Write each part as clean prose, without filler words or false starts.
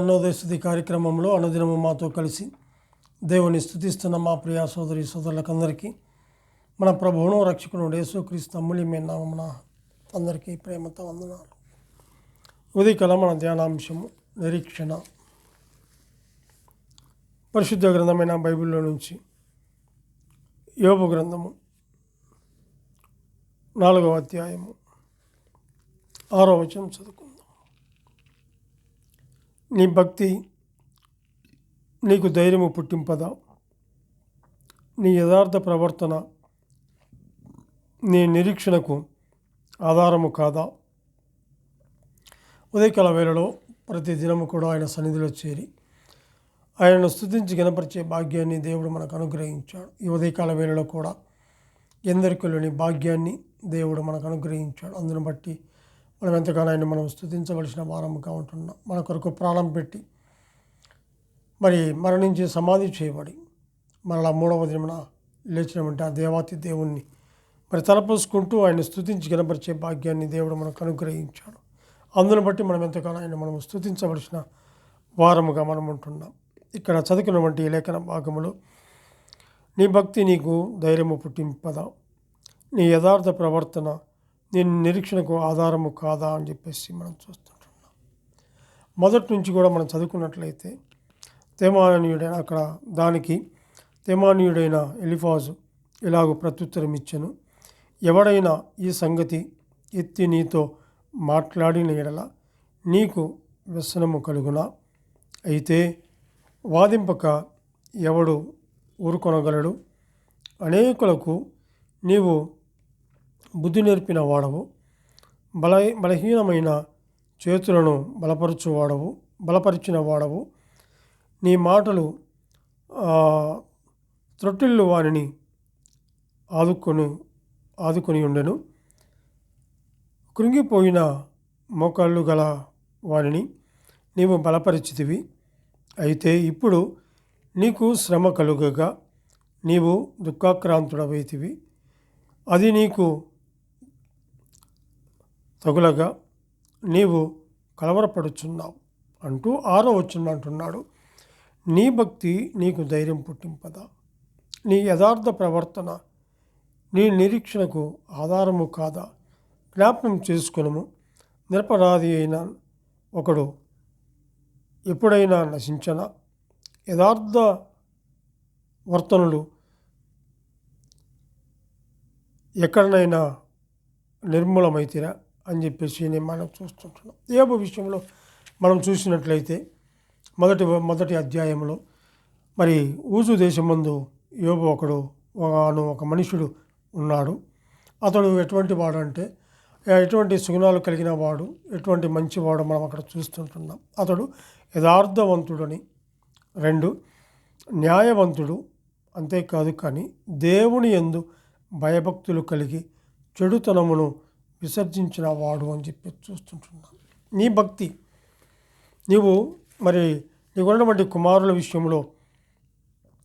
అరుణోదయ స్తుతి కార్యక్రమంలో అనుదినము మాతో కలిసి దేవుని స్తుతిస్తున్న మా ప్రియ సోదరి సోదరులకందరికీ మన ప్రభువును రక్షకుడు యేసుక్రీస్తు అమూల్యమైన నామమున అందరికీ ప్రేమతో వందనాలు. ఉదయకాలం మన ధ్యానాంశము నిరీక్షణ. పరిశుద్ధ గ్రంథమైన బైబిల్లో నుంచి యోబు గ్రంథము 4వ అధ్యాయము 6వ వచనం చదువుకుందాం. నీ భక్తి నీకు ధైర్యము పుట్టింపదా? నీ యథార్థ ప్రవర్తన నీ నిరీక్షణకు ఆధారము కాదా? ఉదయకాల వేళలో ప్రతి దినము కూడా ఆయన సన్నిధిలో చేరి ఆయనను స్తుతించి గణపరిచే భాగ్యాన్ని దేవుడు మనకు అనుగ్రహించాడు. ఈ ఉదయకాల వేళలో కూడా ఎందరికీ లేని భాగ్యాన్ని దేవుడు మనకు అనుగ్రహించాడు. అందును బట్టి మనం ఎంతగానో ఆయన మనం స్తుతించవలసిన వారముగా ఉంటున్నాం. మన కొరకు ప్రాణం పెట్టి మరి మరణించి సమాధి చేయబడి మరలా 3వ దినమున లేచినటువంటి ఆ దేవాతి దేవుణ్ణి మరి తలపోసుకుంటూ ఆయన స్తుతించి గణపరిచే భాగ్యాన్ని దేవుడు మనకు అనుగ్రహించాడు. అందును బట్టి మనం ఎంతగానో ఆయన మనం స్తుతించవలసిన వారముగా మనం ఉంటున్నాం. ఇక్కడ చదువుకున్నటువంటి ఈ లేఖన భాగములో నీ భక్తి నీకు ధైర్యము పుట్టింపదా? నీ యథార్థ ప్రవర్తన నీ నిరీక్షణకు ఆధారము కాదా అని చెప్పేసి మనం చూస్తుంటున్నాం. మొదటి నుంచి కూడా మనం చదువుకున్నట్లయితే తేమానీయుడైన అక్కడ దానికి తేమానీయుడైన ఎలిఫాజు ఇలాగూ ప్రత్యుత్తరం ఇచ్చెను. ఎవడైనా ఈ సంగతి ఎత్తి నీతో మాట్లాడిన ఎడల నీకు వ్యసనము కలుగునా? అయితే వాదింపక ఎవడు ఊరుకొనగలడు? అనేకులకు నీవు బుద్ధి నేర్పిన వాడవు, బలహీనమైన చేతులను బలపరిచిన వాడవు. నీ మాటలు త్రొట్టిల్లు వారిని ఆదుకొని ఉండెను. కృంగిపోయిన మోకాళ్ళు గల వారిని నీవు బలపరిచితివి. అయితే ఇప్పుడు నీకు శ్రమ కలుగగా నీవు దుఃఖాక్రాంతుడవైతివి. అది నీకు తగులగా నీవు కలవరపడుచున్నావు అంటూ 6వ వచనం అంటున్నాడు. నీ భక్తి నీకు ధైర్యం పుట్టింపదా? నీ యథార్థ ప్రవర్తన నీ నిరీక్షణకు ఆధారము కాదా? జ్ఞాపకం చేసుకునము. నిరపరాధి అయిన ఒకడు ఎప్పుడైనా నశించనా? యథార్థ వర్తనులు ఎక్కడనైనా నిర్మూలమైతిరా అని చెప్పేసి మనం చూస్తుంటున్నాం. యోబు విషయంలో మనం చూసినట్లయితే మొదటి అధ్యాయంలో మరి ఊజు దేశమందు యోబు ఒక మనుషుడు ఉన్నాడు. అతడు ఎటువంటి వాడు అంటే ఎటువంటి సుగుణాలు కలిగిన వాడు, ఎటువంటి మంచివాడు మనం అక్కడ చూస్తుంటున్నాం. అతడు యథార్థవంతుడని, 2 న్యాయవంతుడు, అంతేకాదు కానీ దేవుని యందు భయభక్తులు కలిగి చెడుతనమును విసర్జించిన వాడు అని చెప్పి చూస్తుంటున్నాం. నీ భక్తి నీకున్నటువంటి కుమారుల విషయంలో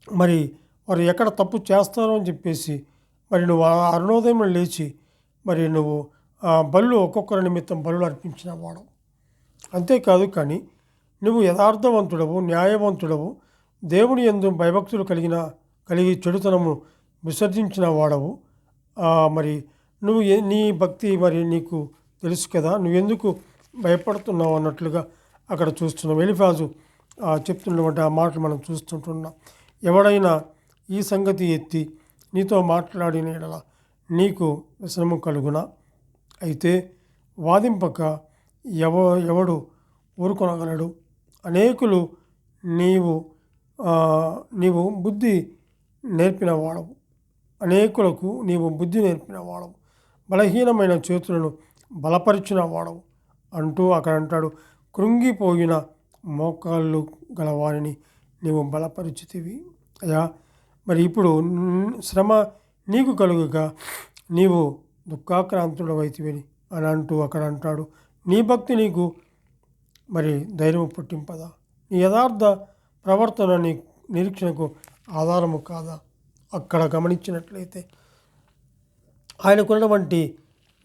మరి వారు ఎక్కడ తప్పు చేస్తారో అని చెప్పేసి మరి నువ్వు అరుణోదయం లేచి మరి నువ్వు బలులు ఒక్కొక్కరి నిమిత్తం బలులు అర్పించిన వాడు. అంతేకాదు కానీ నువ్వు యథార్థవంతుడవు, న్యాయవంతుడవు, దేవుని యందు భయభక్తులు కలిగి చెడుతనము విసర్జించిన వాడవు. మరి నువ్వు నీ భక్తి మరి నీకు తెలుసు కదా, నువ్వెందుకు భయపడుతున్నావు అన్నట్లుగా అక్కడ చూస్తున్నాం. ఎలిఫాజు చెప్తున్నటువంటి ఆ మాటలు మనం చూస్తుంటున్నాం. ఎవడైనా ఈ సంగతి ఎత్తి నీతో మాట్లాడిన ఎడల నీకు వ్యసనము కలుగునా? అయితే వాదింపక ఎవడు ఊరుకొనగలడు? అనేకులు నీవు బుద్ధి నేర్పిన వాడవు, అనేకులకు నీవు బుద్ధి నేర్పిన వాడవు, బలహీనమైన చేతులను బలపరిచిన వాడవు అంటూ అక్కడ అంటాడు. కృంగిపోయిన మోకాళ్ళు గల వారిని నీవు బలపరిచితివి. అయ్యా, మరి ఇప్పుడు శ్రమ నీకు కలుగుగా నీవు దుఃఖాక్రాంతుడవైతివి అని అంటూ అక్కడ అంటాడు. నీ భక్తి నీకు మరి ధైర్యం పుట్టింపదా? నీ యథార్థ ప్రవర్తన నీ నిరీక్షణకు ఆధారము కాదా? అక్కడ గమనించినట్లయితే ఆయనకున్నటువంటి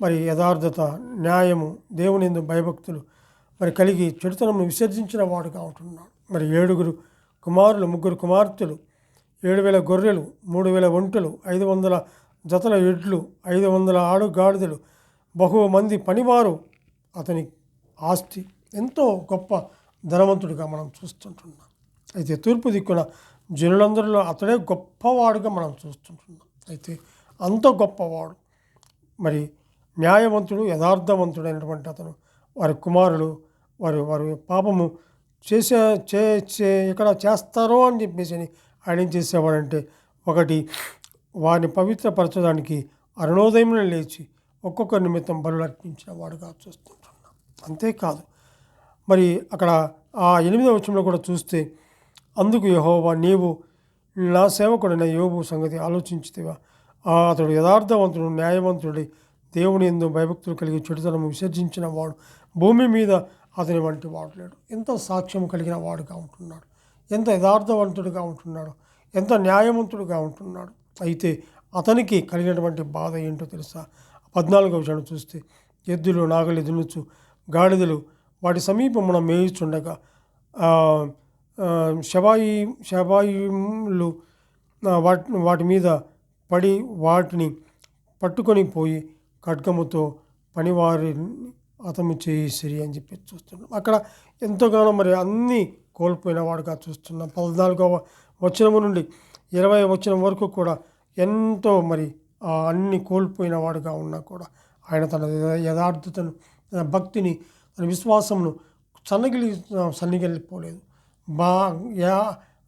మరి యథార్థత, న్యాయము, దేవుని యందు భయభక్తులు, మరి కలిగి చెడుతనం విసర్జించిన వాడుగా ఉంటున్నాడు. మరి 7 కుమారులు 3 కుమార్తెలు, 7,000 గొర్రెలు, 3,000 ఒంటెలు, 500 జతల ఎడ్లు, 500 ఆడుగాడిదలు, బహుమంది పనివారు అతని ఆస్తి. ఎంతో గొప్ప ధనవంతుడిగా మనం చూస్తుంటున్నాం. అయితే తూర్పు దిక్కున జనులందరిలో అతడే గొప్పవాడుగా మనం చూస్తుంటున్నాం. అయితే అంత గొప్పవాడు, మరి న్యాయవంతుడు, యథార్థవంతుడైనటువంటి అతను. వారి కుమారులు వారి పాపము ఎక్కడ చేస్తారో అని చెప్పేసి ఆయన ఏం చేసేవాడంటే, ఒకటి వారిని పవిత్రపరచడానికి అరుణోదయంలో లేచి ఒక్కొక్క నిమిత్తం బలులు అర్పించిన వాడుగా చూస్తుంటున్నాం. అంతేకాదు, మరి అక్కడ ఆ 8వ వచనంలో కూడా చూస్తే, అందుకు యెహోవా, నీవు నా సేవకుడైన యోబు సంగతి ఆలోచించితివా? అతడు యథార్థవంతుడు, న్యాయవంతుడి, దేవుని యందు భయభక్తులు కలిగి చెడుతనము విసర్జించిన వాడు, భూమి మీద అతని వంటి వాడు లేడు. ఎంత సాక్ష్యం కలిగిన వాడుగా ఉంటున్నాడు, ఎంత యథార్థవంతుడిగా ఉంటున్నాడు, ఎంత న్యాయవంతుడిగా ఉంటున్నాడు. అయితే అతనికి కలిగినటువంటి బాధ ఏంటో తెలుసా? 14వ వచనం చూస్తే, ఎద్దులు నాగలి దున్నుచు గాడిదలు వాటి సమీపమున మేయుచుండగా శబాయిలు వాటి మీద పడి వాటిని పట్టుకొని పోయి ఖడ్గముతో పనివారిని హతము చేసిరి అని చెప్పి చూస్తున్నాం. అక్కడ ఎంతగానో మరి అన్నీ కోల్పోయిన వాడుగా చూస్తున్నాం. 14వ వచనము నుండి 20వ వచనం వరకు కూడా ఎంతో మరి అన్ని కోల్పోయిన వాడుగా ఉన్నా కూడా ఆయన తన యథార్థతను, తన భక్తిని, తన విశ్వాసమును సన్నిగిలిపోలేదు.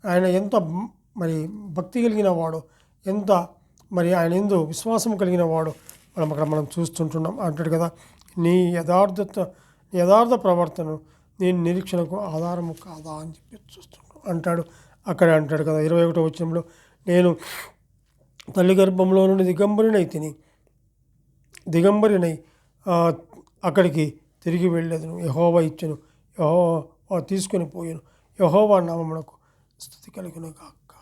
ఆయన ఎంత మరి భక్తి కలిగిన వాడు, ఎంత మరి ఆయన ఎందు విశ్వాసం కలిగిన వాడు మనం చూస్తుంటున్నాం. అంటాడు కదా, నీ యథార్థ ప్రవర్తన నేను నిరీక్షణకు ఆధారము కాదా అని చెప్పి చూస్తుంటాం అంటాడు. అక్కడే అంటాడు కదా 21వ వచనంలో, నేను తల్లి గర్భంలో నుండి దిగంబరినై అక్కడికి తిరిగి వెళ్ళేదను. యెహోవా ఇచ్చెను, యెహోవా తీసుకొని పోయాను, యెహోవా నామమునకు స్తుతి కలుగును గాక.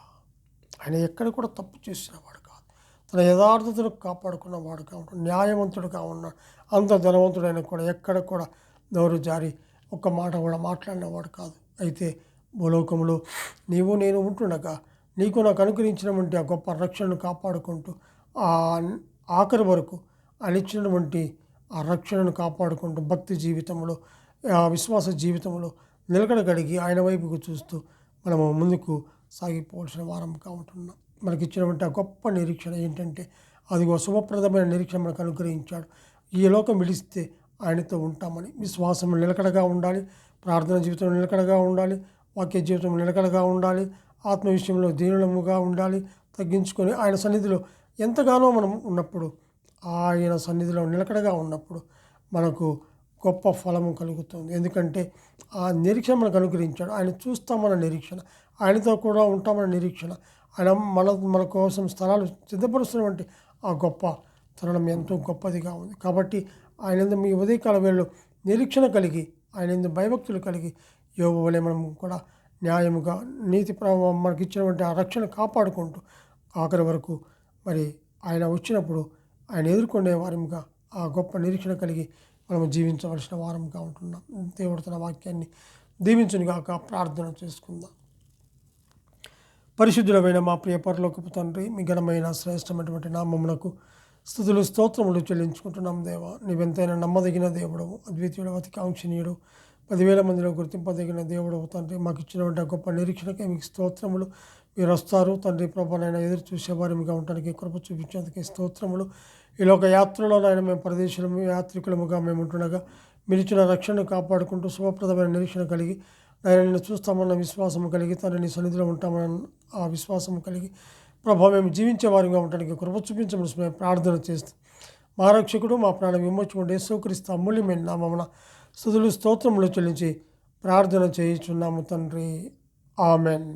ఆయన ఎక్కడ కూడా తప్పు చేసిన వాడు కాదు, తన యథార్థతను కాపాడుకున్న వాడుగా ఉంటాడు, న్యాయవంతుడుగా ఉన్నాడు. అంత ధనవంతుడైన కూడా ఎక్కడ కూడా నోరు జారి ఒక్క మాట కూడా మాట్లాడినవాడు కాదు. అయితే భూలోకంలో నీవు నేను ఉంటుండగా నీకు నాకు అనుగ్రహించినటువంటి ఆ గొప్ప రక్షణను కాపాడుకుంటూ ఆఖరి వరకు ఆయన ఇచ్చినటువంటి ఆ రక్షణను కాపాడుకుంటూ భక్తి జీవితంలో, విశ్వాస జీవితంలో నిలకడగలిగి ఆయన వైపుకు చూస్తూ మనము ముందుకు సాగిపోవాల్సిన వారంగా ఉంటున్నాం. మనకిచ్చినటువంటి ఆ గొప్ప నిరీక్షణ ఏంటంటే, అదిగో శుభప్రదమైన నిరీక్షణ మనకు అనుగ్రహించాడు. ఈ లోకం విడిస్తే ఆయనతో ఉంటామని విశ్వాసం నిలకడగా ఉండాలి, ప్రార్థన జీవితంలో నిలకడగా ఉండాలి, వాక్య జీవితంలో నిలకడగా ఉండాలి, ఆత్మ విషయంలో దీనులముగా ఉండాలి, తగ్గించుకొని ఆయన సన్నిధిలో ఎంతగానో మనం ఉన్నప్పుడు, ఆయన సన్నిధిలో నిలకడగా ఉన్నప్పుడు మనకు గొప్ప ఫలము కలుగుతుంది. ఎందుకంటే ఆ నిరీక్షణ మనకు అనుగ్రహించాడు. ఆయన చూస్తామన్న నిరీక్షణ, ఆయనతో కూడా ఉంటామన్న నిరీక్షణ, ఆయన మన కోసం స్థలాలు సిద్ధపరుస్తున్నటువంటి ఆ గొప్ప తరుణం ఎంతో గొప్పదిగా ఉంది. కాబట్టి ఆయన మీ ఉదయకాల వేళలో నిరీక్షణ కలిగి, ఆయన భయభక్తులు కలిగి యోబు వలె మనం కూడా న్యాయముగా నీతి మనకి ఇచ్చినటువంటి ఆ రక్షణ కాపాడుకుంటూ ఆఖరి వరకు మరి ఆయన వచ్చినప్పుడు ఆయన ఎదుర్కొనే వారంగా ఆ గొప్ప నిరీక్షణ కలిగి మనం జీవించవలసిన వారంగా ఉంటున్నాం. దేవుడు తన వాక్యాన్ని దీవించునిగాక. ప్రార్థన చేసుకుందాం. పరిశుద్ధులమైన మా ప్రియ పరలోకపు తండ్రి, మీ ఘనమైన శ్రేష్టమైనటువంటి నామమునకు స్తుతులు స్తోత్రములు చెల్లించుకుంటున్నాం. దేవా, నీవెంతైనా నమ్మదగిన దేవుడవు, అద్వితీయుడు, అతి కాంక్షణీయుడు, 10,000 మందిలో గుర్తింపదగిన దేవుడవు తండ్రి. మాకు ఇచ్చినటువంటి గొప్ప నిరీక్షణకే మీకు స్తోత్రములు. మీరు వస్తారు తండ్రి ప్రభానైనా ఎదురు చూసేవారిగా ఉండడానికి కృప చూపించేందుకే స్తోత్రములు. ఈ లోక యాత్రలో నాయన మేము పరదేశులము, యాత్రికులముగా మేము ఉంటుండగా మీరు ఇచ్చిన రక్షణను కాపాడుకుంటూ శుభప్రదమైన నిరీక్షణ కలిగి ఆయన నిన్ను చూస్తామన్న విశ్వాసము కలిగి తండ్రి నీ సన్నిధిలో ఉంటామన్న ఆ విశ్వాసము కలిగి ప్రభావ మేము జీవించే వారిగా ఉండడానికి కృప చూపించమని మేము ప్రార్థన చేస్తాం. మా రక్షకుడు, మా ప్రాణం విమోచకుడు యేసుక్రీస్తు అమూల్యమైన నామమున స్తుతులు స్తోత్రములు చెల్లించి ప్రార్థన చేయుచున్నాము తండ్రి. ఆమెన్.